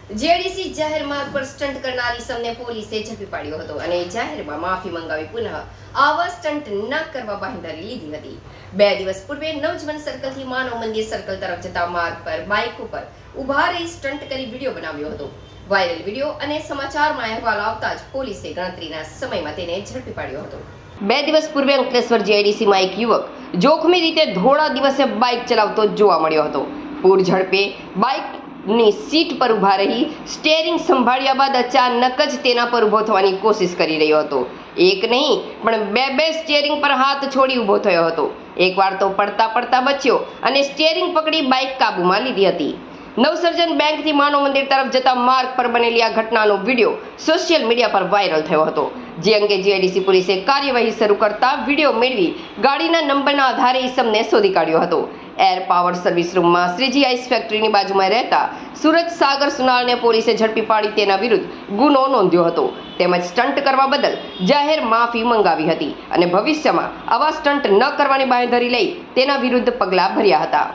JDC જાહેર માર્ગ પર સ્ટન્ટ કરનારી સમને પોલીસે ઝડપી પાડ્યો હતો અને જાહેરમાં માફી મંગાવી પુનઃ આવા સ્ટન્ટ ન કરવા બાંહેધરી લીધી હતી। 2 દિવસ પૂર્વે નવજીવન સર્કલથી માનવ મંદિર સર્કલ તરફ જતા માર્ગ પર બાઇક ઉપર ઊભા રહી સ્ટન્ટ કરી વિડીયો બનાવ્યો હતો। વાયરલ વિડીયો અને સમાચારમાં અહેવાલ આવતા જ પોલીસે ગણતરીના સમયમાં તેને ઝડપી પાડ્યો હતો। 2 દિવસ પૂર્વે અંકલેશ્વર જેડીસીમાં એક યુવક જોખમી રીતે ધોળા દિવસે બાઇક ચલાવતો જોવા મળ્યો હતો। પૂર ઝડપે બાઇકની સીટ પર ઊભા રહી સ્ટીયરિંગ સંભાળ્યા બાદ અચાનક જ તેના પર ઊભો થવાની કોશિશ કરી રહ્યો હતો। એક નહીં પણ બે સ્ટીયરિંગ પર હાથ છોડી ઊભો થયો હતો। એકવાર તો પડતા બચ્યો અને સ્ટીયરિંગ પકડી બાઇક કાબૂમાં લીધી હતી। નવસર્જન બેંકથી માનવ મંદિર તરફ જતા માર્ગ પર બનેલી આ ઘટનાનો વિડીયો સોશિયલ મીડિયા પર વાયરલ થયો હતો, જે અંગે જેડીસી પોલીસે કાર્યવાહી શરૂ કરતા વિડીયો મેળવી ગાડીના નંબરના આધારે ઈસમને શોધી કાઢ્યો હતો। એર પાવર સર્વિસ રૂમમાં શ્રીજી આઈસ ફેક્ટરીની બાજુમાં રહેતા સુરજ સાગર સુનાળને પોલીસે ઝડપી પાડી તેના વિરુદ્ધ ગુનો નોંધ્યો હતો, તેમજ સ્ટન્ટ કરવા બદલ જાહેર માફી મંગાવી હતી અને ભવિષ્યમાં આવા સ્ટન્ટ ન કરવાની બાંહેધરી લઈ તેના વિરુદ્ધ પગલાં ભર્યા હતા।